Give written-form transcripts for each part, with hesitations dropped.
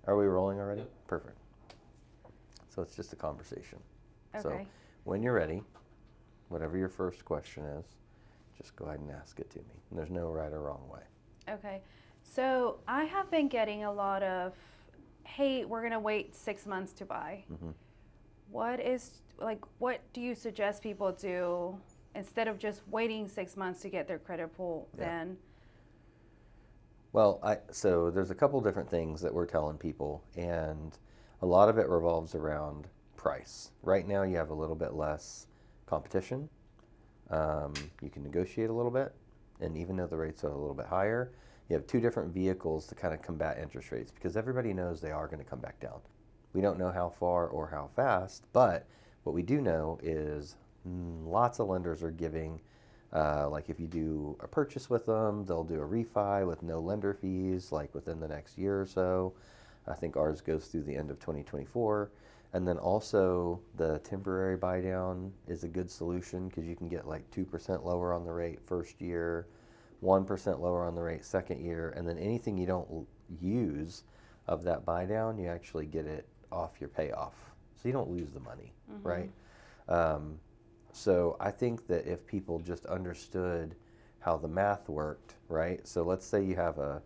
Are we rolling already? Yep. Perfect. So it's just a conversation. Okay. So when you're ready, whatever your first question is, just go ahead and ask it to me. And there's no right or wrong way. Okay. So I have been getting a lot of, hey, we're going to wait 6 months to buy. Mm-hmm. What do you suggest people do instead of just waiting 6 months to get their credit pull then? Well, so there's a couple different things that we're telling people, and a lot of it revolves around price. Right now, you have a little bit less competition. You can negotiate a little bit, and even though the rates are a little bit higher, you have two different vehicles to kind of combat interest rates because everybody knows they are going to come back down. We don't know how far or how fast, but what we do know is lots of lenders are giving, like if you do a purchase with them, they'll do a refi with no lender fees, like within the next year or so. I think ours goes through the end of 2024. And then also the temporary buy down is a good solution because you can get like 2% lower on the rate first year, 1% lower on the rate second year, and then anything you don't use of that buy down, you actually get it off your payoff. So you don't lose the money, right? So I think that if people just understood how the math worked, right? So let's say you have a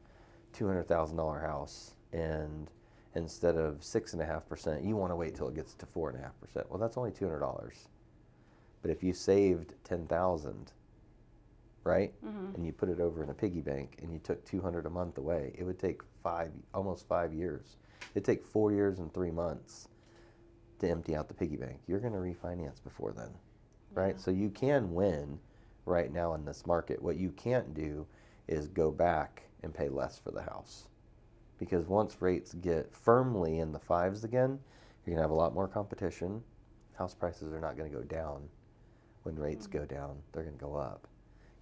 $200,000 house and instead of 6.5%, you want to wait till it gets to 4.5%. Well, that's only $200. But if you saved 10,000, right, and you put it over in a piggy bank and you took 200 a month away, it would take almost 5 years. It'd take 4 years and 3 months to empty out the piggy bank. You're going to refinance before then, right? So you can win right now in this market. What you can't do is go back and pay less for the house. Because once rates get firmly in the fives again, you're going to have a lot more competition. House prices are not going to go down when rates go down. They're going to go up.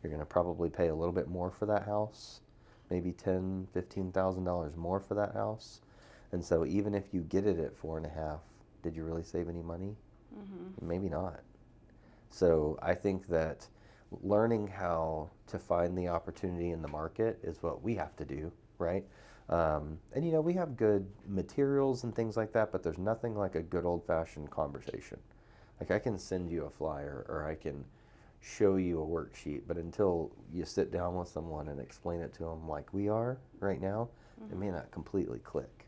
You're going to probably pay a little bit more for that house, maybe $10,000, $15,000 more for that house. And so even if you get it at 4.5, did you really save any money? Maybe not. So I think that learning how to find the opportunity in the market is what we have to do, right? And you know, we have good materials and things like that, but there's nothing like a good old-fashioned conversation. Like I can send you a flyer or I can show you a worksheet, but until you sit down with someone and explain it to them like we are right now, it may not completely click,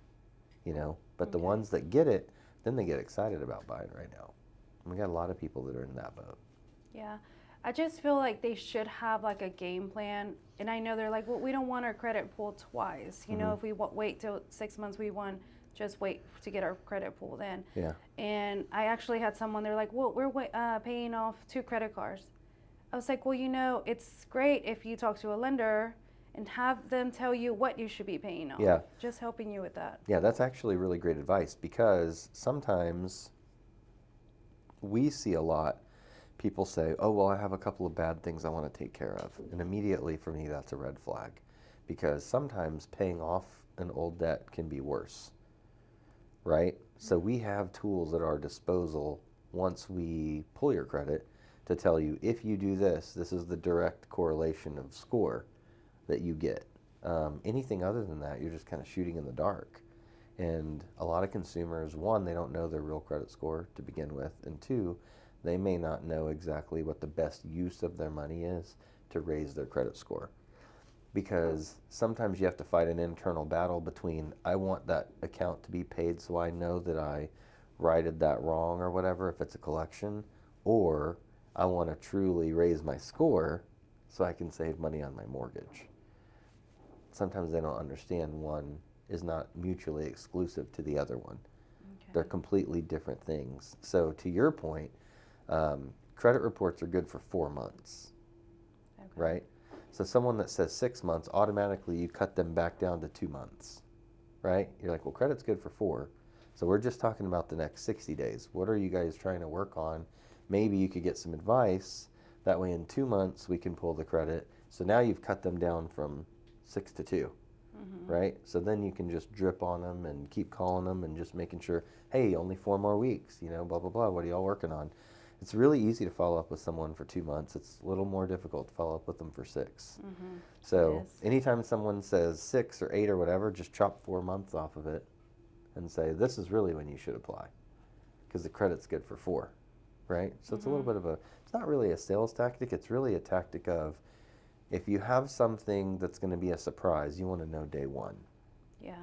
you know? But the ones that get it, then they get excited about buying right now. And we got a lot of people that are in that boat. Yeah. I just feel like they should have like a game plan. And I know they're like, well, we don't want our credit pulled twice. You know, if we wait till 6 months, we want just wait to get our credit pulled in. Yeah. And I actually had someone, they're like, well, we're paying off 2 credit cards. I was like, well, you know, it's great if you talk to a lender and have them tell you what you should be paying off. Yeah. Just helping you with that. Yeah, that's actually really great advice because sometimes we see a lot people say, oh, well, I have a couple of bad things I want to take care of. And immediately for me, that's a red flag because sometimes paying off an old debt can be worse, right? So we have tools at our disposal once we pull your credit to tell you if you do this, this is the direct correlation of score that you get. Anything other than that, you're just kind of shooting in the dark. And a lot of consumers, one, they don't know their real credit score to begin with, and two, they may not know exactly what the best use of their money is to raise their credit score. Because sometimes you have to fight an internal battle between, I want that account to be paid so I know that I righted that wrong or whatever if it's a collection, or I want to truly raise my score so I can save money on my mortgage. Sometimes they don't understand one is not mutually exclusive to the other one. Okay. They're completely different things. So to your point, credit reports are good for 4 months, right? So someone that says 6 months, automatically you cut them back down to 2 months, right? You're like, well, credit's good for 4. So we're just talking about the next 60 days. What are you guys trying to work on? Maybe you could get some advice. That way in 2 months we can pull the credit. So now you've cut them down from 6 to 2, right? So then you can just drip on them and keep calling them and just making sure, hey, only 4 more weeks, you know, blah, blah, blah. What are y'all working on? It's really easy to follow up with someone for 2 months. It's a little more difficult to follow up with them for 6. So anytime someone says 6 or 8 or whatever, just chop 4 months off of it and say, this is really when you should apply, because the credit's good for 4, right? So it's a little bit of a, it's not really a sales tactic, it's really a tactic of, if you have something that's going to be a surprise, you want to know day one,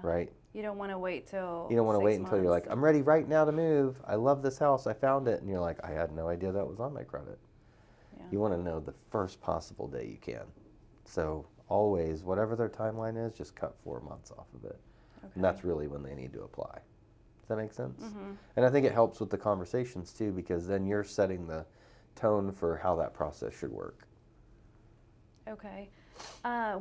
right? You don't want to wait till You don't want to 6 wait until you're months. like, I'm ready right now to move. I love this house. I found it. And you're like, I had no idea that was on my credit. Yeah. You want to know the first possible day you can. So always, whatever their timeline is, just cut 4 months off of it. Okay. And that's really when they need to apply. Does that make sense? Mm-hmm. And I think it helps with the conversations too, because then you're setting the tone for how that process should work. Okay.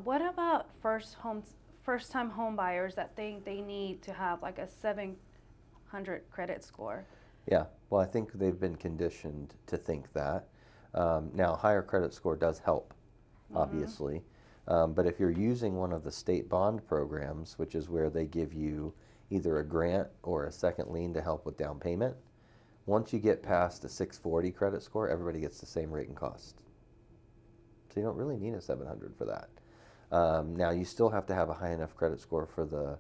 What about first-time home buyers that think they need to have like a 700 credit score? Yeah, well, I think they've been conditioned to think that. Now, higher credit score does help, obviously. But if you're using one of the state bond programs, which is where they give you either a grant or a second lien to help with down payment, once you get past a 640 credit score, everybody gets the same rate and cost. So you don't really need a 700 for that. Now, you still have to have a high enough credit score for the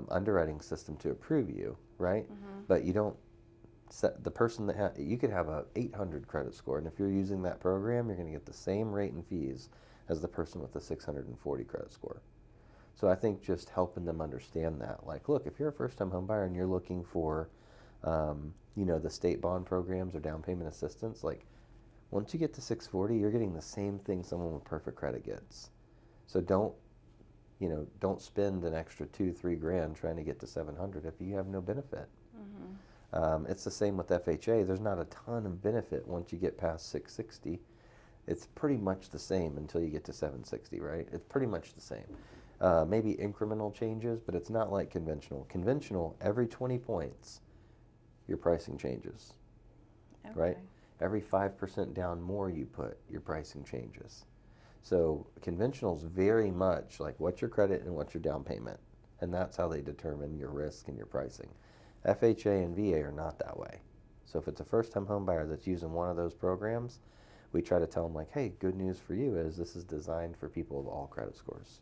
underwriting system to approve you, right? But you don't set the person that you could have a 800 credit score, and if you're using that program, you're going to get the same rate and fees as the person with the 640 credit score. So I think just helping them understand that, like, look, if you're a first-time home buyer and you're looking for, the state bond programs or down payment assistance, like, once you get to 640, you're getting the same thing someone with perfect credit gets. So don't spend an extra $2-3 grand trying to get to 700 if you have no benefit. It's the same with FHA. There's not a ton of benefit once you get past 660. It's pretty much the same until you get to 760, right? It's pretty much the same. Maybe incremental changes, but it's not like conventional. Conventional, every 20 points, your pricing changes, right? Every 5% down more you put, your pricing changes. So conventional is very much like what's your credit and what's your down payment. And that's how they determine your risk and your pricing. FHA and VA are not that way. So if it's a first-time home buyer that's using one of those programs, we try to tell them, like, hey, good news for you is this is designed for people of all credit scores,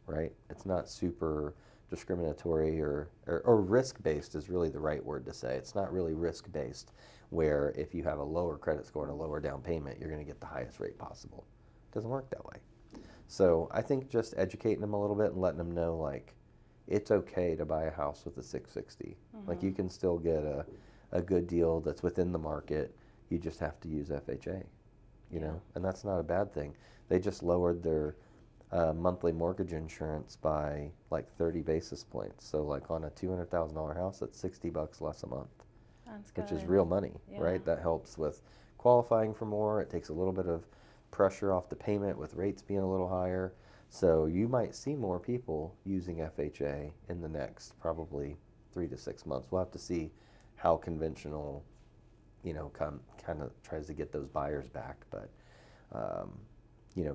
right? It's not super discriminatory or risk-based is really the right word to say. It's not really risk-based, where if you have a lower credit score and a lower down payment, you're going to get the highest rate possible. It doesn't work that way. So I think just educating them a little bit and letting them know, like, it's okay to buy a house with a 660. Like, you can still get a good deal that's within the market. You just have to use FHA, you know, and that's not a bad thing. They just lowered their monthly mortgage insurance by like 30 basis points. So like on a $200,000 house, that's $60 less a month, which is real money, right? That helps with qualifying for more. It takes a little bit of pressure off the payment with rates being a little higher. So you might see more people using FHA in the next probably 3 to 6 months. We'll have to see how conventional, kind of tries to get those buyers back. But,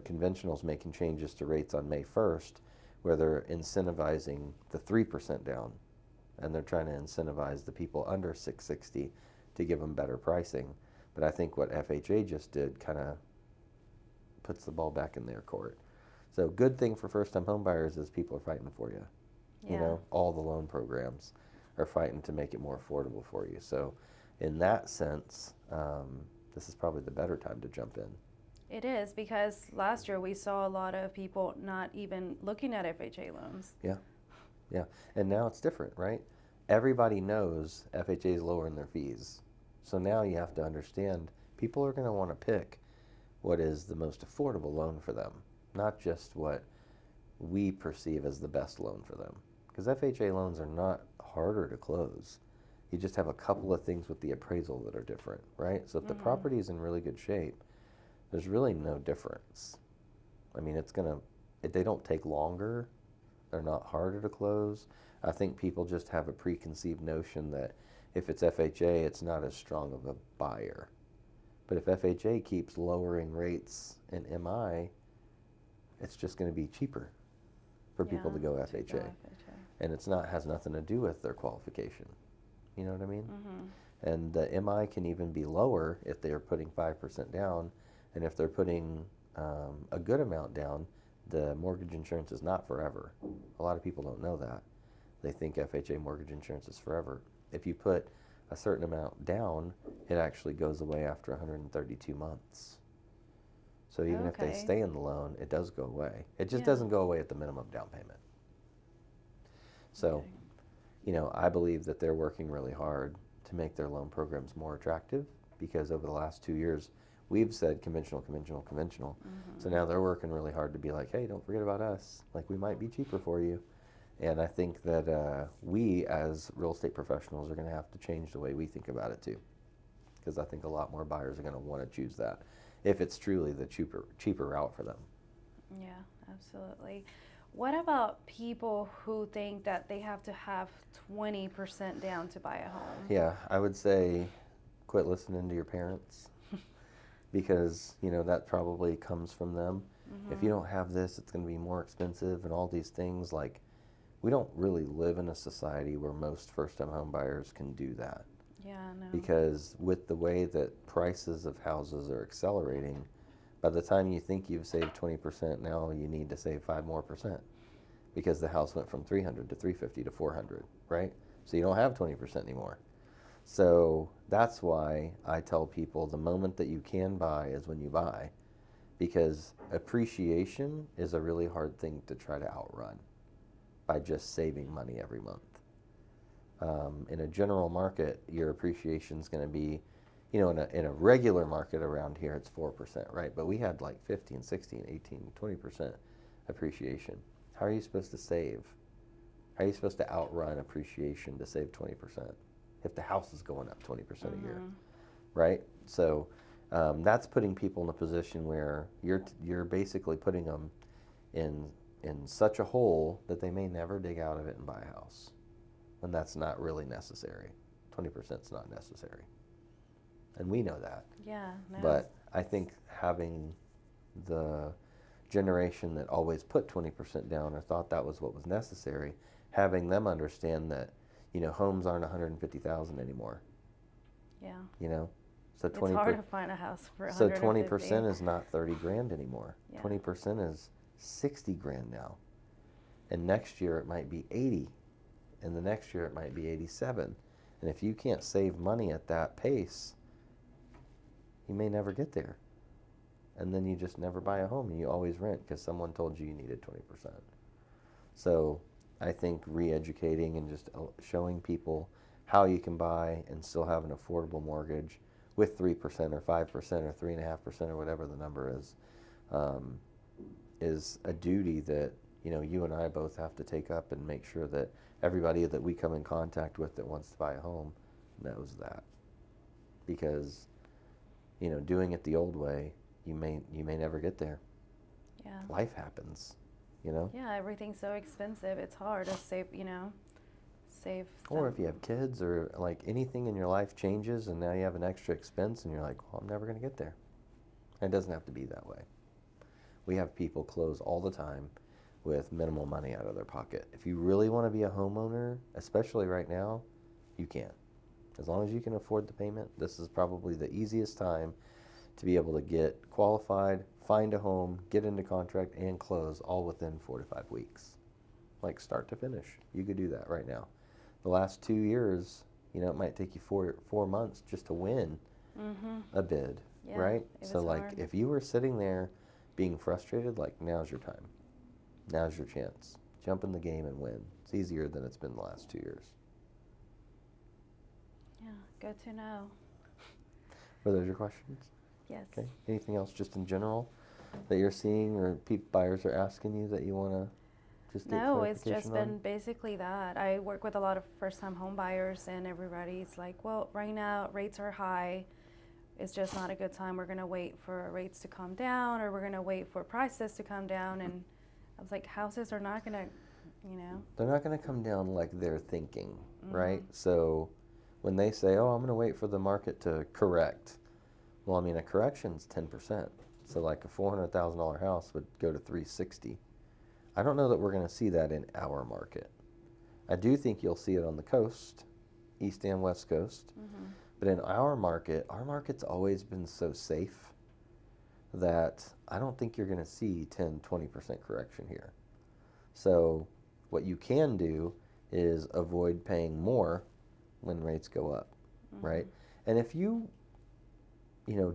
conventional's making changes to rates on May 1st, where they're incentivizing the 3% down, and they're trying to incentivize the people under 660 to give them better pricing. But I think what FHA just did kind of puts the ball back in their court. So good thing for first-time home buyers is people are fighting for you. All the loan programs are fighting to make it more affordable for you. So in that sense, this is probably the better time to jump in. It is, because last year we saw a lot of people not even looking at FHA loans. Yeah. And now it's different, right? Everybody knows FHA is lowering their fees. So now you have to understand people are going to want to pick what is the most affordable loan for them, not just what we perceive as the best loan for them. Because FHA loans are not harder to close. You just have a couple of things with the appraisal that are different, right? So if the property is in really good shape, there's really no difference. I mean, they don't take longer. They're not harder to close. I think people just have a preconceived notion that if it's FHA, it's not as strong of a buyer. But if FHA keeps lowering rates in MI, it's just going to be cheaper for people to go FHA. And has nothing to do with their qualification. You know what I mean? And the MI can even be lower if they're putting 5% down. And if they're putting a good amount down, the mortgage insurance is not forever. A lot of people don't know that. They think FHA mortgage insurance is forever. If you put a certain amount down, it actually goes away after 132 months. So even if they Okay. stay in the loan, it does go away. It just Yeah. doesn't go away at the minimum down payment. So, Okay. you know, I believe that they're working really hard to make their loan programs more attractive, because over the last 2 years, we've said conventional, conventional, conventional. So now they're working really hard to be like, hey, don't forget about us. Like, we might be cheaper for you. And I think that we, as real estate professionals, are going to have to change the way we think about it too, because I think a lot more buyers are going to want to choose that if it's truly the cheaper route for them. Yeah, absolutely. What about people who think that they have to have 20% down to buy a home? Yeah, I would say quit listening to your parents, because, you know, that probably comes from them. If you don't have this, it's going to be more expensive and all these things. Like, we don't really live in a society where most first-time home buyers can do that. Yeah, no. Because with the way that prices of houses are accelerating, by the time you think you've saved 20%, now you need to save 5% more, because the house went from 300 to 350 to 400, right? So you don't have 20% anymore. So that's why I tell people the moment that you can buy is when you buy, because appreciation is a really hard thing to try to outrun by just saving money every month. In a general market, your appreciation is going to be, you know, in a regular market around here, it's 4%, right? But we had like 15, 16, 18, 20% appreciation. How are you supposed to save? How are you supposed to outrun appreciation to save 20% if the house is going up 20% a year, right? So that's putting people in a position where you're basically putting them in such a hole that they may never dig out of it and buy a house. And that's not really necessary. 20% is not necessary. And we know that. Yeah, no. But I think having the generation that always put 20% down or thought that was what was necessary, having them understand that, you know, homes aren't 150,000 anymore. Yeah. You know? So It's hard to find a house for so 150. 20% is not 30 grand anymore. Yeah. 20% is 60 grand now. And next year it might be 80. And the next year it might be 87. And if you can't save money at that pace, you may never get there. And then you just never buy a home, and you always rent because someone told you needed 20%. So I think re-educating and just showing people how you can buy and still have an affordable mortgage with 3% or 5% or 3.5% or whatever the number is a duty that, you know, you and I both have to take up and make sure that everybody that we come in contact with that wants to buy a home knows that. Because, you know, doing it the old way, you may never get there. Yeah. Life happens, you know? Yeah, everything's so expensive. It's hard to save, you know, save. Or if you have kids or like anything in your life changes and now you have an extra expense and you're like, well, I'm never going to get there. And it doesn't have to be that way. We have people close all the time with minimal money out of their pocket. If you really want to be a homeowner, especially right now, you can. As long as you can afford the payment, this is probably the easiest time to be able to get qualified, find a home, get into contract, and close all within 4 to 5 weeks. Like start to finish. You could do that right now. The last 2 years, you know, it might take you four months just to win a bid, Yeah, right? it So was like hard. if you were sitting there being frustrated, like now's your time. Now's your chance. Jump in the game and win. It's easier than it's been the last 2 years. Yeah, good to know. Were those your questions? Yes. Okay. Anything else just in general that you're seeing or buyers are asking you that you want to just get No, it's just clarification been on? basically that. I work with a lot of first-time home buyers, and everybody's like, well, right now rates are high. It's just not a good time. We're going to wait for rates to come down, or we're going to wait for prices to come down. And I was like, houses are not going to, you know. They're not going to come down like they're thinking, right? So when they say, oh, I'm going to wait for the market to correct, well, I mean, a correction's 10%. So like a $400,000 house would go to 360. I don't know that we're going to see that in our market. I do think you'll see it on the coast, east and west coast. But in our market's always been so safe that I don't think you're going to see 10, 20% correction here. So what you can do is avoid paying more when rates go up, right? And if you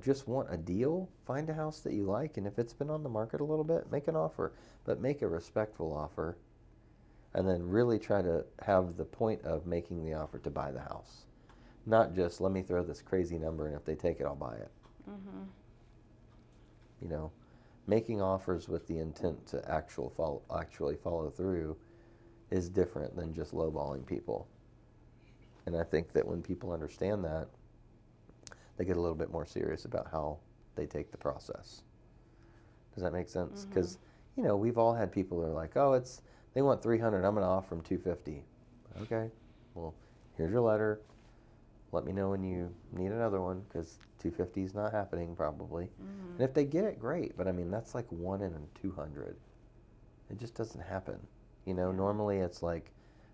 just want a deal, find a house that you like, and if it's been on the market a little bit, make an offer, but make a respectful offer, and then really try to have the point of making the offer to buy the house. Not just, let me throw this crazy number, and if they take it, I'll buy it. Making offers with the intent to actually follow through is different than just lowballing people. And I think that when people understand that, they get a little bit more serious about how they take the process. Does that make sense? Because, we've all had people that are like, oh, they want 300, I'm going to offer them 250. Okay, well, here's your letter. Let me know when you need another one, because 250 is not happening probably. And if they get it, great. But I mean, that's like 1 in 200. It just doesn't happen. Normally it's like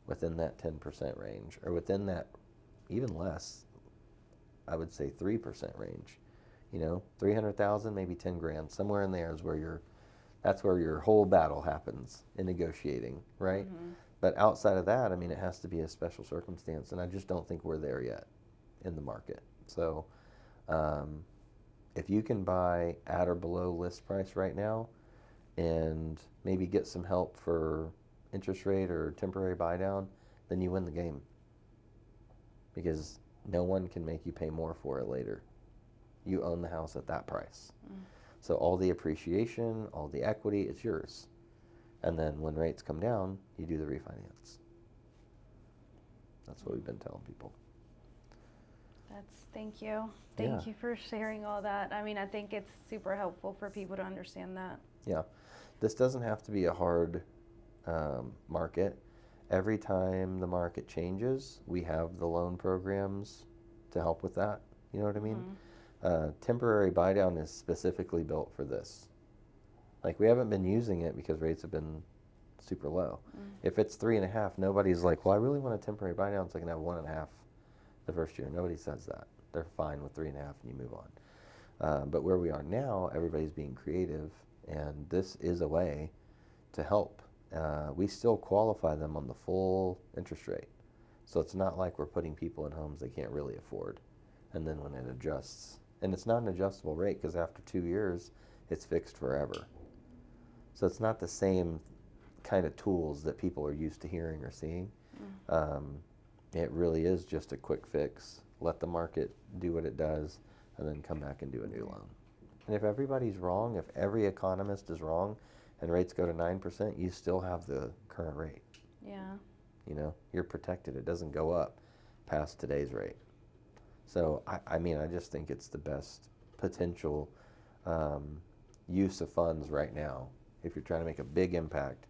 within that 10% range, or within that even less, I would say 3% range. 300,000, maybe 10 grand, somewhere in there is where that's where your whole battle happens in negotiating, right? But outside of that, I mean, it has to be a special circumstance, and I just don't think we're there yet in the market. So if you can buy at or below list price right now and maybe get some help for interest rate or temporary buy down, then you win the game, because no one can make you pay more for it later. You own the house at that price. So all the appreciation, all the equity, it's yours. And then when rates come down, you do the refinance. That's what we've been telling people. Thank you. Thank you for sharing all that. I mean, I think it's super helpful for people to understand that. Yeah. This doesn't have to be a hard market. Every time the market changes, we have the loan programs to help with that. You know what I mean? Temporary buy down is specifically built for this. Like, we haven't been using it because rates have been super low. If it's 3.5, nobody's like, well, I really want a temporary buy down so I can have 1.5 the first year. Nobody says that. They're fine with 3.5 and you move on. But where we are now, everybody's being creative, and this is a way to help. We still qualify them on the full interest rate. So it's not like we're putting people in homes they can't really afford. And then when it adjusts, and it's not an adjustable rate, because after 2 years, it's fixed forever. So it's not the same kind of tools that people are used to hearing or seeing. It really is just a quick fix. Let the market do what it does, and then come back and do a new loan. And if everybody's wrong, if every economist is wrong, and rates go to 9%, you still have the current rate. Yeah. You're protected. It doesn't go up past today's rate. So, I mean, I just think it's the best potential use of funds right now if you're trying to make a big impact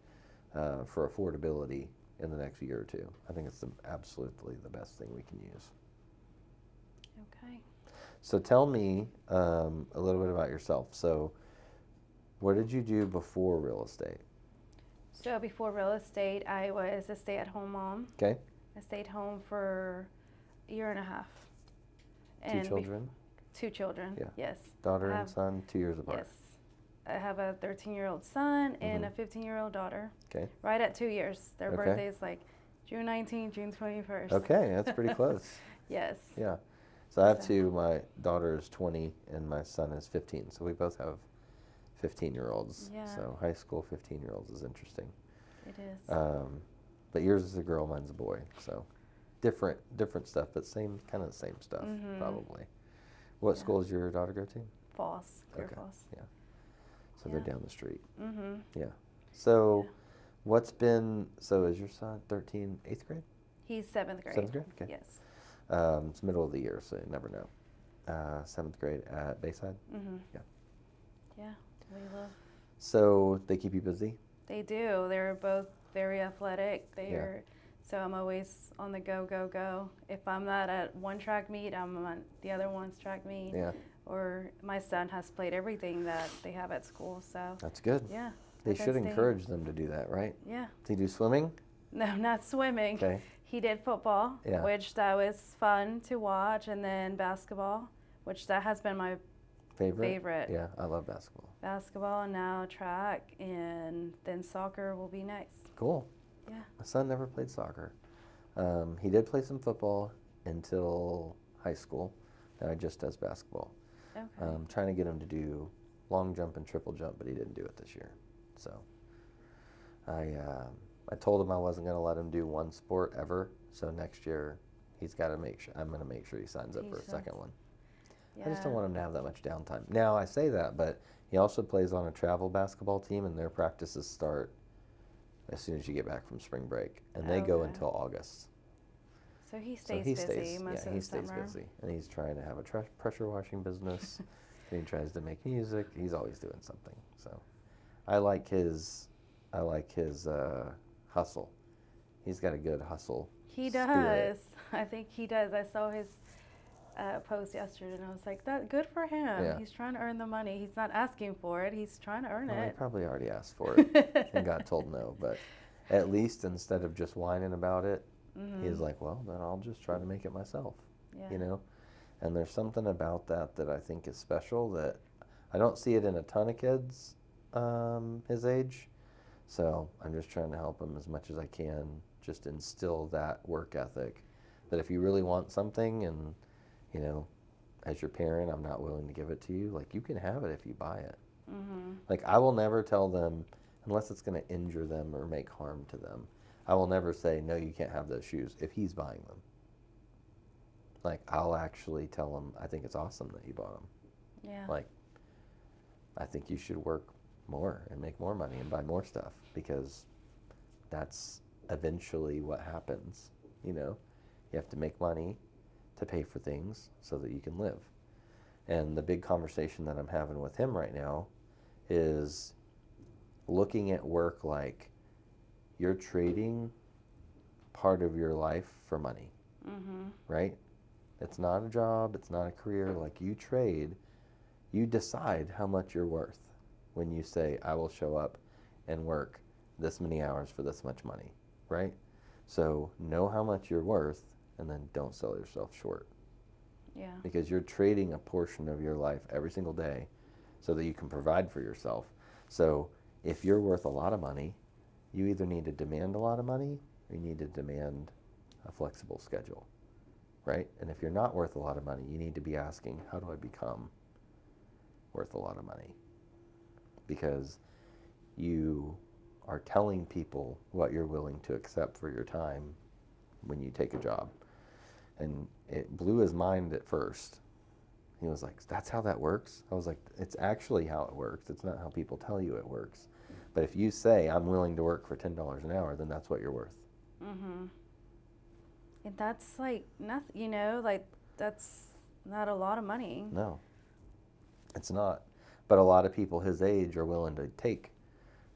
for affordability in the next year or two. I think it's absolutely the best thing we can use. Okay. So tell me a little bit about yourself. So what did you do before real estate? So before real estate, I was a stay-at-home mom. Okay. I stayed home for a year and a half. Two children? 2 children, Yeah. yes. Daughter and son, 2 years apart. Yes. I have a 13-year-old son and a 15-year-old daughter. Okay. Right at 2 years. Their Okay. birthday is like June 19th, June 21st. Okay, that's pretty close. Yes. Yeah. So I have 2. My daughter is 20 and my son is 15. So we both have 15-year-olds. Yeah. So high school 15-year-olds is interesting. It is. But yours is a girl, mine's a boy. So different stuff, but kind of the same stuff, probably. What school does your daughter go to? Falls. Pure Okay. Falls. Yeah. So they're down the street. Yeah. So so is your son 13, 8th grade? He's 7th grade. 7th grade? Okay. Yes. It's middle of the year, so you never know. 7th grade at Bayside? Yeah. Yeah, we love. So they keep you busy? They do. They're both very athletic. So I'm always on the go. If I'm not at one track meet, I'm on the other one's track meet. Yeah. Or my son has played everything that they have at school, so. That's good. Yeah. They should encourage them to do that, right? Yeah. Does he do swimming? No, not swimming. Okay. He did football, Yeah. which that was fun to watch, and then basketball, which that has been my favorite. Yeah, I love basketball. Basketball, and now track, and then soccer will be next. Cool. Yeah. My son never played soccer. He did play some football until high school. Now he just does basketball. Okay. Trying to get him to do long jump and triple jump, but he didn't do it this year. So I told him I wasn't going to let him do one sport ever. So next year he's got to make sure, I'm going to make sure he signs up for a second one. Yeah. I just don't want him to have that much downtime. Now I say that, but he also plays on a travel basketball team, and their practices start as soon as you get back from spring break, and they go until August. So he stays busy most of the summer. Yeah, he stays busy, and he's trying to have a pressure washing business. And he tries to make music. He's always doing something. So I like his hustle. He's got a good hustle. He spirit. does. I think he does. I saw his post yesterday, and I was like, "That good for him. Yeah. He's trying to earn the money. He's not asking for it. He's trying to earn Well, he it." probably already asked for it and got told no. But at least instead of just whining about it, he's like, "Well, then I'll just try to make it myself." Yeah. You know. And there's something about that I think is special that I don't see it in a ton of kids his age. So I'm just trying to help him as much as I can, just instill that work ethic. That if you really want something and, you know, as your parent, I'm not willing to give it to you, like you can have it if you buy it. Like I will never tell them, unless it's going to injure them or make harm to them, I will never say, no, you can't have those shoes if he's buying them. Like, I'll actually tell him, I think it's awesome that you bought them. Yeah. Like, I think you should work more and make more money and buy more stuff, because that's eventually what happens, you know? You have to make money to pay for things so that you can live. And the big conversation that I'm having with him right now is looking at work like you're trading part of your life for money, right? It's not a job, it's not a career. Like you trade, you decide how much you're worth when you say, I will show up and work this many hours for this much money, right? So know how much you're worth and then don't sell yourself short. Yeah. Because you're trading a portion of your life every single day so that you can provide for yourself. So if you're worth a lot of money, you either need to demand a lot of money or you need to demand a flexible schedule. Right? And if you're not worth a lot of money, you need to be asking, how do I become worth a lot of money? Because you are telling people what you're willing to accept for your time when you take a job. And it blew his mind at first. He was like, that's how that works? I was like, it's actually how it works. It's not how people tell you it works. But if you say, I'm willing to work for $10 an hour, then that's what you're worth. And that's like nothing, you know, like that's not a lot of money. No, it's not. But a lot of people his age are willing to take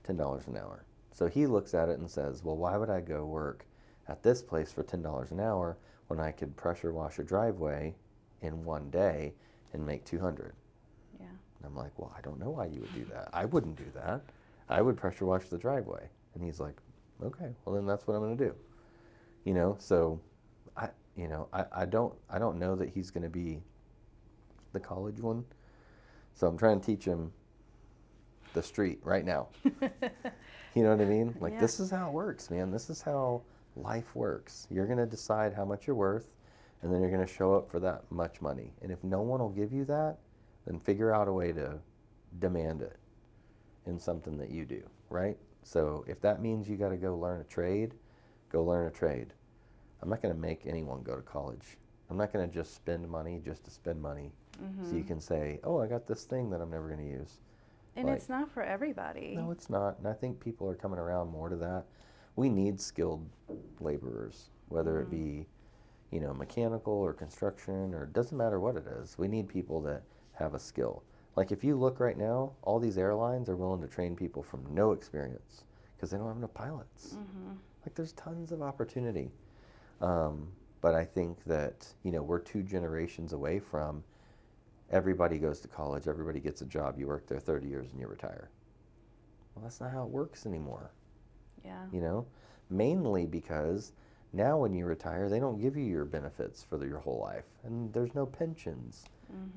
$10 an hour. So he looks at it and says, well, why would I go work at this place for $10 an hour when I could pressure wash a driveway in one day and make $200? Yeah. And I'm like, well, I don't know why you would do that. I wouldn't do that. I would pressure wash the driveway. And he's like, okay, well then that's what I'm going to do. You know, so I don't know that he's going to be the college one. So I'm trying to teach him the street right now. You know what I mean? Like, this is how it works, man. This is how life works. You're going to decide how much you're worth, and then you're going to show up for that much money. And if no one will give you that, then figure out a way to demand it in something that you do, right? So if that means you got to go learn a trade, go learn a trade. I'm not going to make anyone go to college. I'm not going to just spend money just to spend money. So you can say, oh, I got this thing that I'm never going to use. And it's not for everybody. No, it's not. And I think people are coming around more to that. We need skilled laborers, whether it be, you know, mechanical or construction, or it doesn't matter what it is. We need people that have a skill. Like if you look right now, all these airlines are willing to train people from no experience because they don't have enough pilots. Like there's tons of opportunity. But I think that, you know, we're 2 generations away from everybody goes to college, everybody gets a job, you work there 30 years and you retire. Well, that's not how it works anymore. Yeah. You know, mainly because now when you retire, they don't give you your benefits for your whole life, and there's no pensions,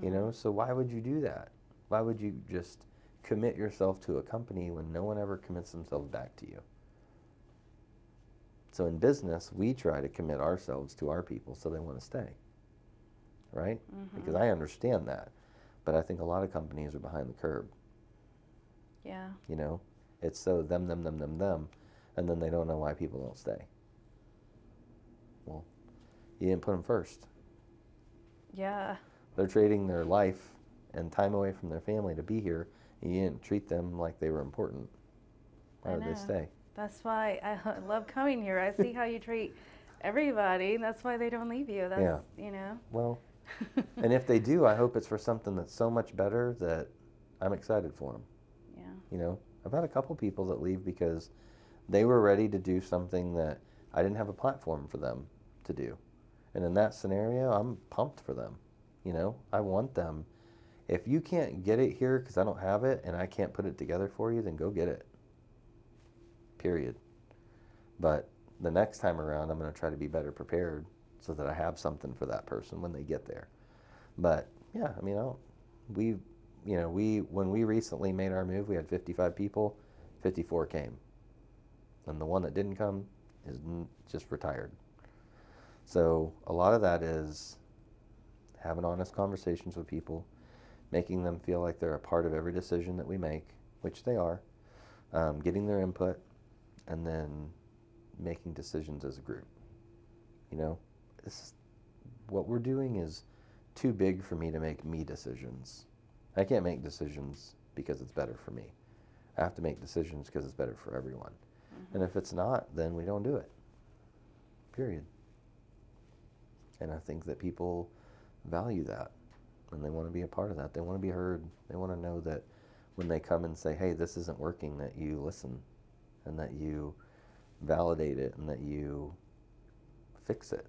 you know, so why would you do that? Why would you just commit yourself to a company when no one ever commits themselves back to you? So in business, we try to commit ourselves to our people so they want to stay, right? Because I understand that. But I think a lot of companies are behind the curve. Yeah. You know, it's so them, and then they don't know why people don't stay. Well, you didn't put them first. Yeah. They're trading their life and time away from their family to be here, and you didn't treat them like they were important. Why would they stay? That's why I love coming here. I see how you treat everybody. That's why they don't leave you. That's, Yeah. you know. Well, and if they do, I hope it's for something that's so much better that I'm excited for them. Yeah. You know, I've had a couple people that leave because they were ready to do something that I didn't have a platform for them to do. And in that scenario, I'm pumped for them. You know, I want them. If you can't get it here because I don't have it and I can't put it together for you, then go get it. Period. But the next time around, I'm going to try to be better prepared so that I have something for that person when they get there. But yeah, I mean, when we recently made our move, we had 55 people, 54 came. And the one that didn't come is just retired. So a lot of that is having honest conversations with people, making them feel like they're a part of every decision that we make, which they are, getting their input, and then making decisions as a group. You know, what we're doing is too big for me to make me decisions. I can't make decisions because it's better for me. I have to make decisions because it's better for everyone. And if it's not, then we don't do it. Period. And I think that people value that, and they want to be a part of that. They want to be heard. They want to know that when they come and say, hey, this isn't working, that you listen and that you validate it and that you fix it,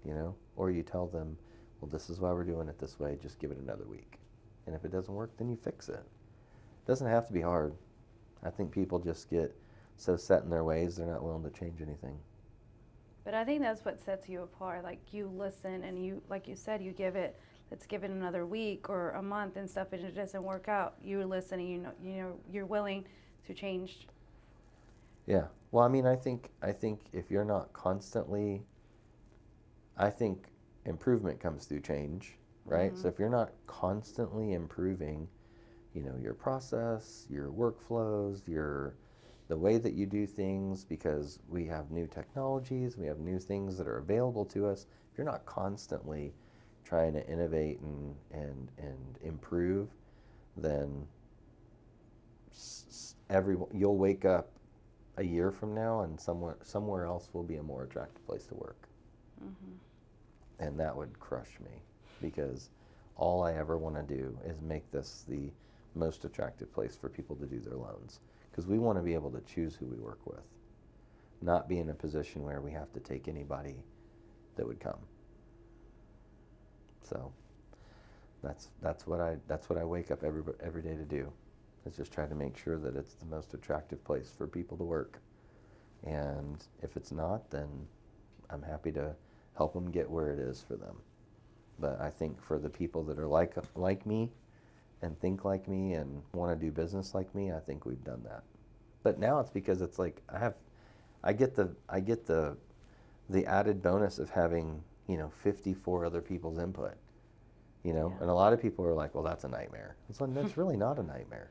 you know? Or you tell them, well, this is why we're doing it this way, just give it another week. And if it doesn't work, then you fix it. It doesn't have to be hard. I think people just get so set in their ways, they're not willing to change anything. But I think that's what sets you apart. Like, you listen and you, like you said, let's give it another week or a month and stuff, and it doesn't work out. You listen and you know you're willing to change. Yeah. Well, I mean, I think if you're not constantly, I think improvement comes through change, right? So if you're not constantly improving, you know, your process, your workflows, the way that you do things, because we have new technologies, we have new things that are available to us. If you're not constantly trying to innovate and improve, then you'll wake up a year from now and somewhere else will be a more attractive place to work. And that would crush me, because all I ever want to do is make this the most attractive place for people to do their loans. Because we want to be able to choose who we work with, not be in a position where we have to take anybody that would come. So that's what I wake up every day to do, is just try to make sure that it's the most attractive place for people to work. And if it's not, then I'm happy to help them get where it is for them. But I think for the people that are like me and think like me and want to do business like me, I think we've done that. But now it's because it's like I get the added bonus of having, you know, 54 other people's input, you know. And a lot of people are like, well, that's a nightmare. It's like, that's really not a nightmare.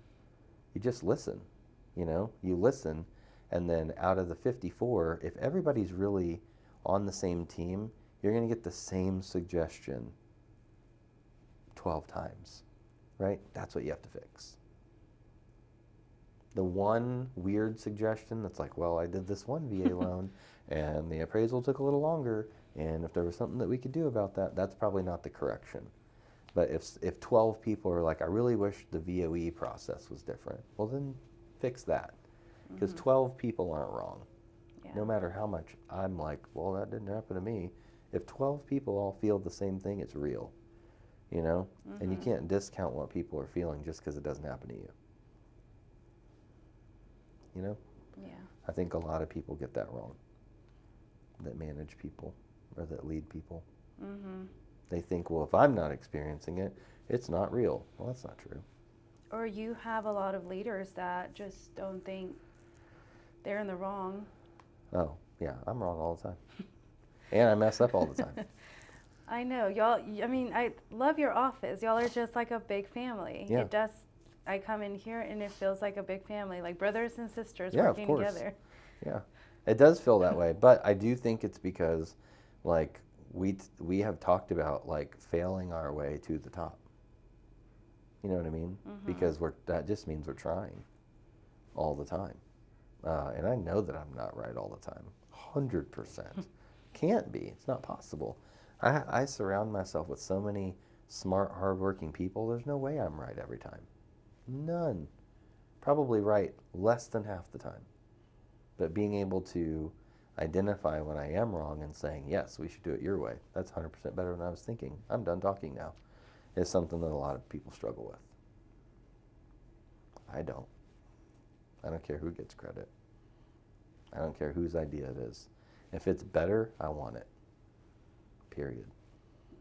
You just listen, you know. You listen, and then out of the 54, if everybody's really on the same team, you're going to get the same suggestion 12 times. Right? That's what you have to fix. The one weird suggestion that's like, well, I did this one VA loan and the appraisal took a little longer, and if there was something that we could do about that, that's probably not the correction. But if 12 people are like, I really wish the VOE process was different, well, then fix that. Because 12 people aren't wrong. Yeah. No matter how much I'm like, well, that didn't happen to me. If 12 people all feel the same thing, it's real. You know? And you can't discount what people are feeling just because it doesn't happen to you. You know? Yeah. I think a lot of people get that wrong, that manage people or that lead people. They think, well, if I'm not experiencing it, it's not real. Well, that's not true. Or you have a lot of leaders that just don't think they're in the wrong. Oh, Yeah, I'm wrong all the time. And I mess up all the time. I know. Y'all, I mean, I love your office. Y'all are just like a big family. Yeah. It does. I come in here and it feels like a big family, like brothers and sisters Yeah, working of course. together. Yeah. It does feel that way, but I do think it's because like we have talked about like failing our way to the top. You know what I mean? Because that just means we're trying all the time. And I know that I'm not right all the time. 100%. Can't be. It's not possible. I surround myself with so many smart, hardworking people. There's no way I'm right every time. None. Probably right less than half the time. But being able to identify when I am wrong and saying, yes, we should do it your way, that's 100% better than I was thinking. I'm done talking now. Is something that a lot of people struggle with. I don't. I don't care who gets credit. I don't care whose idea it is. If it's better, I want it. Period.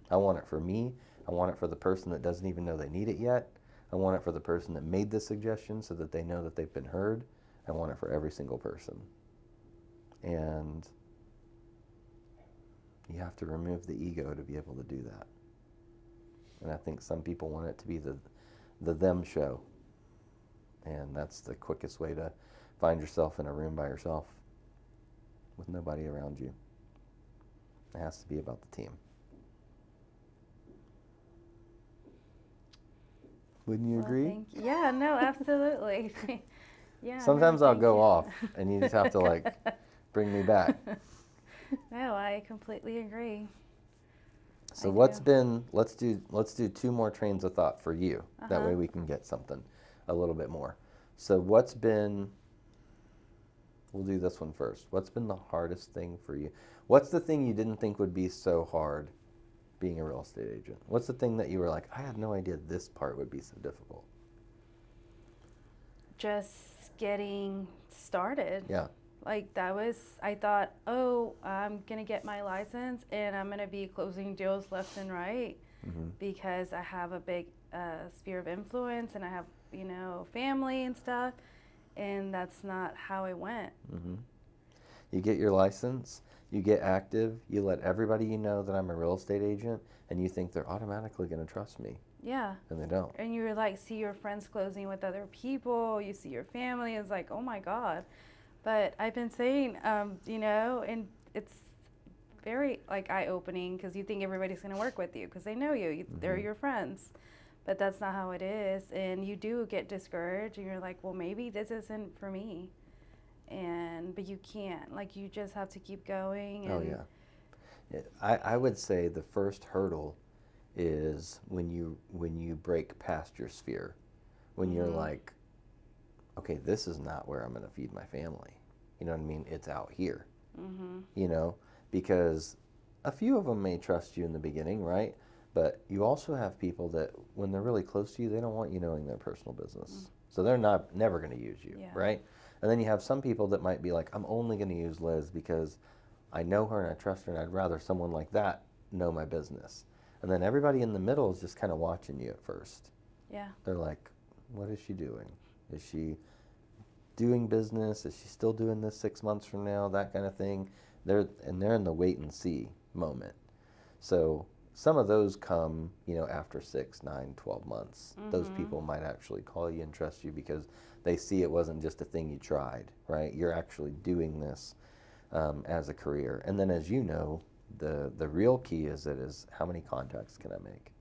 I want it for me. I want it for the person that doesn't even know they need it yet. I want it for the person that made the suggestion so that they know that they've been heard. I want it for every single person. And you have to remove the ego to be able to do that. And I think some people want it to be the them show. And that's the quickest way to find yourself in a room by yourself with nobody around you. It has to be about the team. Wouldn't you agree? Thank you. Yeah, no, absolutely. Yeah. Sometimes no, I'll thank go you. off and you just have to like bring me back. No, I completely agree. So I do. let's do two more trains of thought for you. That way Uh-huh. we can get something a little bit more. So we'll do this one first. What's been the hardest thing for you? What's the thing you didn't think would be so hard being a real estate agent? What's the thing that you were like, I had no idea this part would be so difficult? Just getting started. Yeah. Like I thought, oh, I'm going to get my license and I'm going to be closing deals left and right because I have a big sphere of influence and I have, family and stuff. And that's not how it went. You get your license, you get active, you let everybody you know that I'm a real estate agent, and you think they're automatically going to trust me. Yeah. And they don't. And you see your friends closing with other people, you see your family, it's like, oh my God. But I've been saying, and it's very like eye-opening because you think everybody's going to work with you because they know you, they're your friends. But that's not how it is. And you do get discouraged and you're like, well, maybe this isn't for me. But you can't. Like, you just have to keep going. And Oh, yeah. I would say the first hurdle is when you break past your sphere. When you're like, okay, this is not where I'm going to feed my family. You know what I mean? It's out here. Because a few of them may trust you in the beginning, right? But you also have people that, when they're really close to you, they don't want you knowing their personal business. So they're never going to use you, right? And then you have some people that might be like, I'm only going to use Liz because I know her and I trust her and I'd rather someone like that know my business. And then everybody in the middle is just kind of watching you at first. Yeah. They're like, what is she doing? Is she doing business? Is she still doing this 6 months from now? That kind of thing. They're in the wait and see moment. So some of those come, after 6, 9, 12 months. Those people might actually call you and trust you because they see it wasn't just a thing you tried, right? You're actually doing this as a career. And then, as you know, the real key is how many contacts can I make?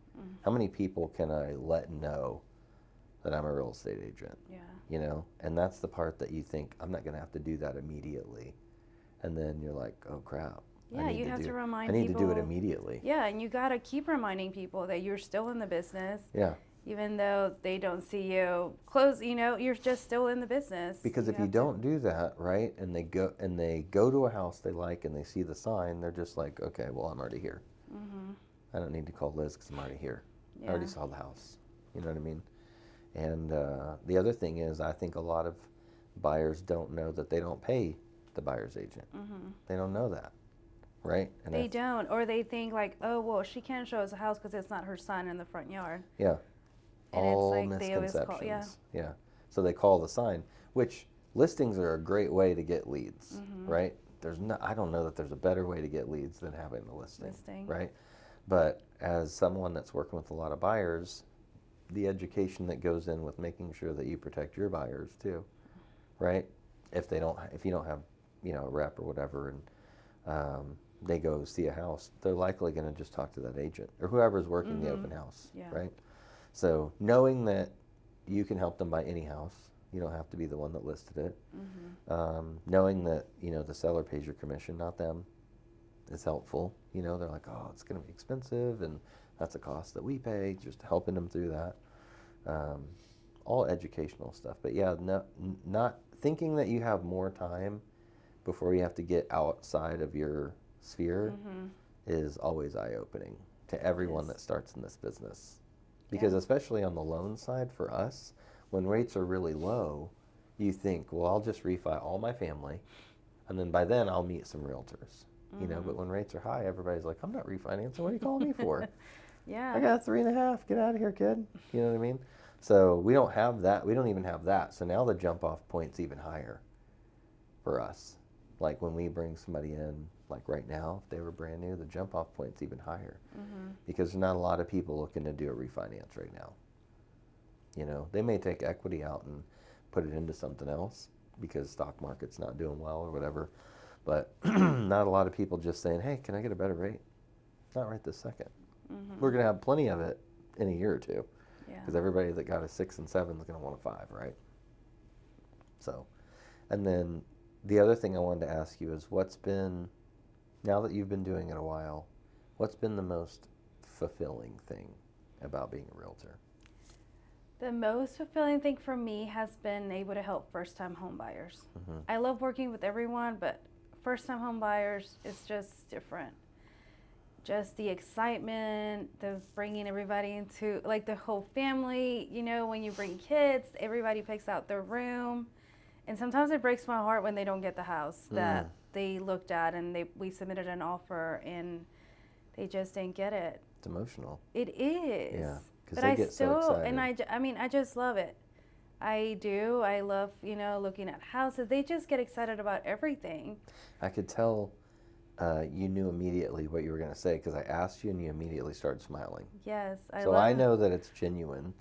How many people can I let know that I'm a real estate agent? Yeah. And that's the part that you think, I'm not going to have to do that immediately. And then you're like, oh, crap. Yeah, you have to remind people. I need people. to do it immediately. Yeah, and you got to keep reminding people that you're still in the business. Yeah. Even though they don't see you close, you're just still in the business. Because if you don't do that, right, and they go to a house they like and they see the sign, they're just like, okay, well, I'm already here. I don't need to call Liz because I'm already here. Yeah. I already saw the house. You know what I mean? And the other thing is, I think a lot of buyers don't know that they don't pay the buyer's agent. They don't know that. Right? And they don't, or they think like, oh, well, she can't show us a house because it's not her son in the front yard. Yeah. And all it's like misconceptions. they always call, yeah. So they call the sign, which listings are a great way to get leads, right? I don't know that there's a better way to get leads than having the listing. Right? But as someone that's working with a lot of buyers, the education that goes in with making sure that you protect your buyers too, right? If you don't have, a rep or whatever, and they go see a house, they're likely going to just talk to that agent or whoever's working the open house, right? So knowing that you can help them buy any house, you don't have to be the one that listed it. Knowing that, the seller pays your commission, not them, is helpful. They're like, oh, it's going to be expensive, and that's a cost that we pay, just helping them through that. All educational stuff. But yeah, not thinking that you have more time before you have to get outside of your sphere is always eye-opening to everyone that starts in this business. Because especially on the loan side for us, when rates are really low, you think, well, I'll just refi all my family, and then by then I'll meet some realtors. But when rates are high, everybody's like, I'm not refinancing. What are you calling me for? I got 3.5. Get out of here, kid. You know what I mean? So we don't have that. We don't even have that. So now the jump-off point's even higher for us. Like when we bring somebody in, like right now, if they were brand new, the jump-off point's even higher. Because there's not a lot of people looking to do a refinance right now. They may take equity out and put it into something else because stock market's not doing well or whatever. But not a lot of people just saying, hey, can I get a better rate? Not right this second. We're going to have plenty of it in a year or two. Because everybody that got a 6 and 7 is going to want a 5, right? So, and then the other thing I wanted to ask you is now that you've been doing it a while, what's been the most fulfilling thing about being a realtor? The most fulfilling thing for me has been able to help first-time home buyers. I love working with everyone, but first-time home buyers is just different. Just the excitement, the bringing everybody into, like the whole family, when you bring kids, everybody picks out their room. And sometimes it breaks my heart when they don't get the house that they looked at and we submitted an offer and they just didn't get it. It's emotional. It is. Yeah, because they get so excited. And I just love it. I do. I love, looking at houses. They just get excited about everything. I could tell you knew immediately what you were going to say because I asked you and you immediately started smiling. Yes, I know that it's genuine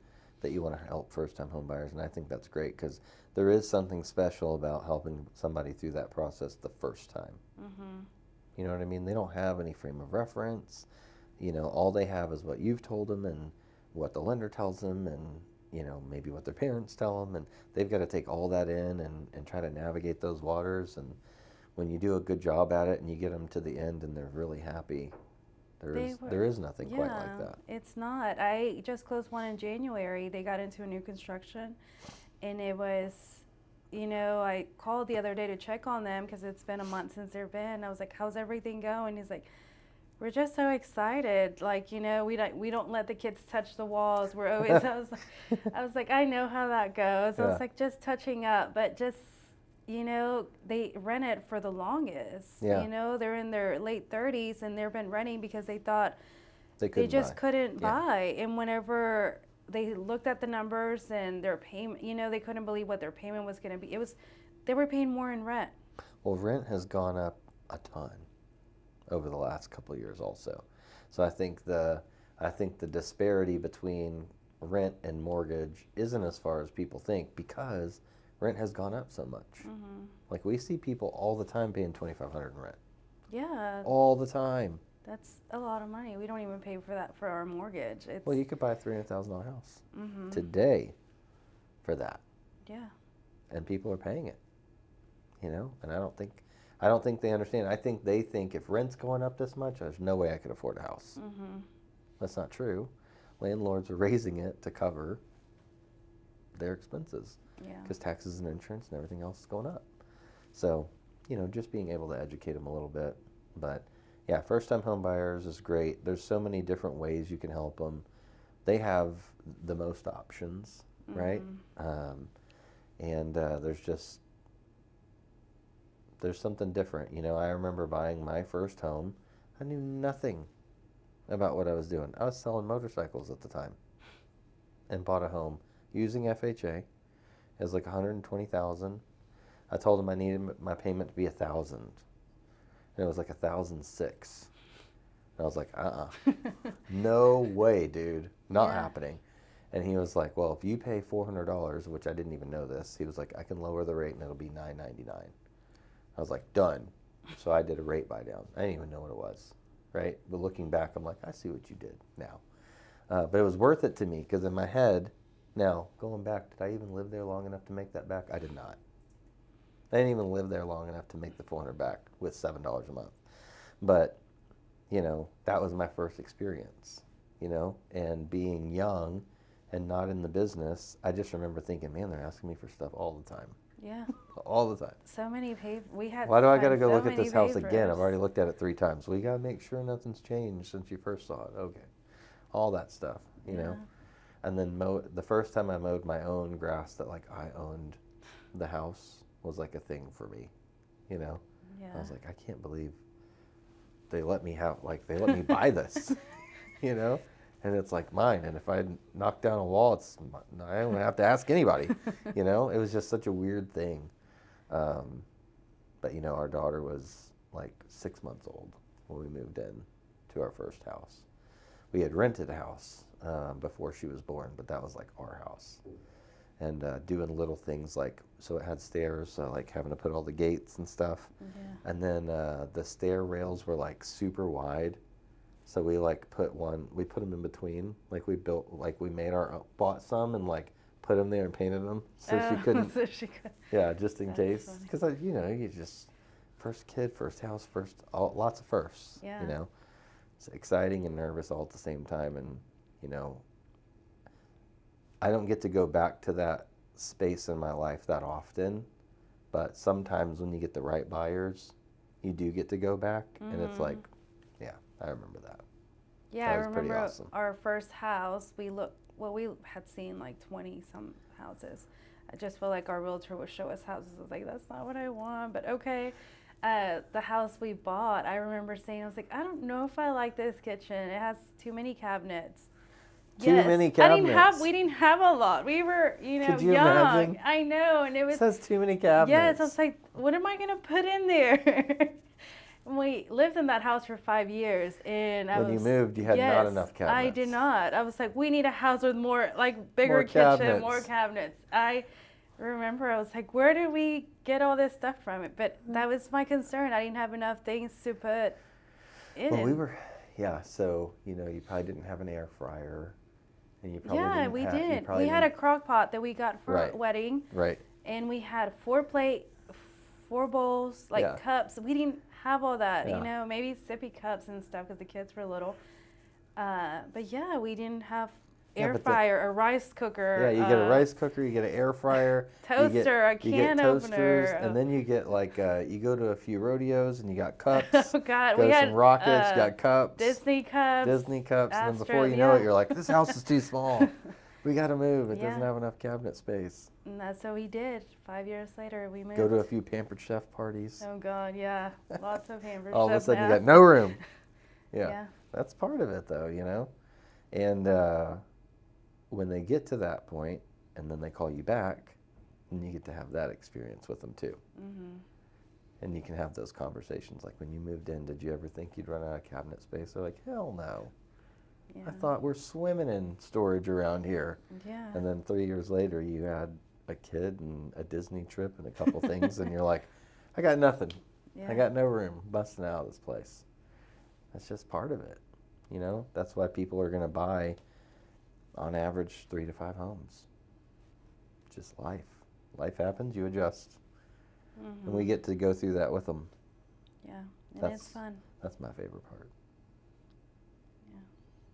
that you want to help first-time home buyers, and I think that's great because there is something special about helping somebody through that process the first time. You know what I mean? They don't have any frame of reference. All they have is what you've told them and what the lender tells them and, maybe what their parents tell them, and they've got to take all that in and try to navigate those waters. And when you do a good job at it and you get them to the end and they're really happy, there is nothing quite like that. It's not. I just closed one in January. They got into a new construction, and it was, I called the other day to check on them because it's been a month since they've been. I was like, how's everything going? He's like, we're just so excited. Like, we don't let the kids touch the walls. We're always, I was like, I know how that goes. I was like, just touching up, but just, they rent it for the longest. They're in their late 30s and they've been renting because they thought they just couldn't buy. And whenever they looked at the numbers and their payment, they couldn't believe what their payment was going to be. They were paying more in rent. Well, rent has gone up a ton over the last couple of years also. So I think the disparity between rent and mortgage isn't as far as people think because rent has gone up so much. Like we see people all the time paying $2,500 in rent. Yeah. All the time. That's a lot of money. We don't even pay for that for our mortgage. Well, you could buy a $300,000 house today for that. Yeah. And people are paying it. And I don't think they understand. I think they think if rent's going up this much, there's no way I could afford a house. That's not true. Landlords are raising it to cover their expenses. Because taxes and insurance and everything else is going up. So, just being able to educate them a little bit. But yeah, first-time home buyers is great. There's so many different ways you can help them. They have the most options, right? And there's something different. I remember buying my first home. I knew nothing about what I was doing. I was selling motorcycles at the time and bought a home using FHA. It was like $120,000. I told them I needed my payment to be $1,000 and it was like 1,006. And I was like, no way, dude, not happening. And he was like, well, if you pay $400, which I didn't even know this, he was like, I can lower the rate and it'll be $999. I was like, done. So I did a rate buy down. I didn't even know what it was, right? But looking back, I'm like, I see what you did now. But it was worth it to me because in my head, now going back, did I even live there long enough to make that back? I did not. I didn't even live there long enough to make the $400 back with $7 a month. But, you know, that was my first experience, you know, and being young and not in the business, I just remember thinking, man, they're asking me for stuff all the time. Yeah. All the time. So many we had. Why do I got to go so look at many this house papers. again? I've already looked at it 3 times. We got to make sure nothing's changed since you first saw it. Okay. All that stuff, you know. And then the first time I mowed my own grass that like I owned the house was like a thing for me, you know. Yeah. I was like, I can't believe they let me buy this, you know. And it's like mine. And if I knock down a wall, I don't have to ask anybody, you know. It was just such a weird thing. But, you know, our daughter was like 6 months old when we moved in to our first house. We had rented a house before she was born, but that was like our house. And doing little things like, so it had stairs, so like having to put all the gates and stuff. Yeah. And then the stair rails were like super wide. So we like we put them in between. Like we bought some and like put them there and painted them so she couldn't. So she could. Yeah, just in That's case. funny. Because, you know, you just, first kid, first house, lots of firsts, Yeah. you know. It's exciting and nervous all at the same time. And, you know, I don't get to go back to that space in my life that often. But sometimes when you get the right buyers, you do get to go back. Mm-hmm. And it's like, yeah, I remember that. Yeah, That I was pretty remember awesome. our first house, we had seen like 20 some houses. I just felt like our realtor would show us houses. I was like, that's not what I want, but okay. The house we bought, I remember saying, I was like, I don't know if I like this kitchen. It has too many cabinets. Too many cabinets. We didn't have a lot. We were, you know, Could you young. imagine? I know, and it was. It says too many cabinets. Yes, I was like, what am I gonna put in there? We lived in that house for 5 years, and when you moved, you had not enough cabinets. I did not. I was like, we need a house with more, like, bigger kitchen, more cabinets. I remember I was like, where did we get all this stuff from? But that was my concern. I didn't have enough things to put in. Well, so, you know, you probably didn't have an air fryer. And you probably we did. We had a crock pot that we got for a wedding. Right. And we had 4 bowls, like cups. We didn't have all that, you know, maybe sippy cups and stuff because the kids were little. But yeah, we didn't have air fryer or rice cooker. Yeah, you get a rice cooker, you get an air fryer, toaster, a can opener, and then you get like you go to a few rodeos and you got cups. Oh God, we had some rockets, got cups, Disney cups, and then before you know it, you're like, this house is too small. We got to move. It doesn't have enough cabinet space. And that's what we did. 5 years later, we moved. Go to a few Pampered Chef parties. Oh God, yeah, lots of Pampered Chef. All of a sudden, you got no room. Yeah, that's part of it, though, you know. And when they get to that point, and then they call you back, and you get to have that experience with them too. Mm-hmm. And you can have those conversations, like when you moved in, did you ever think you'd run out of cabinet space? They're like, hell no. Yeah. I thought we're swimming in storage around here. Yeah. And then 3 years later, you had a kid and a Disney trip and a couple things, and you're like, I got nothing. Yeah. I got no room. Busting out of this place. That's just part of it. You know, that's why people are going to buy, on average, 3 to 5 homes. Just life. Life happens, you adjust. Mm-hmm. And we get to go through that with them. Yeah, and it's fun. That's my favorite part.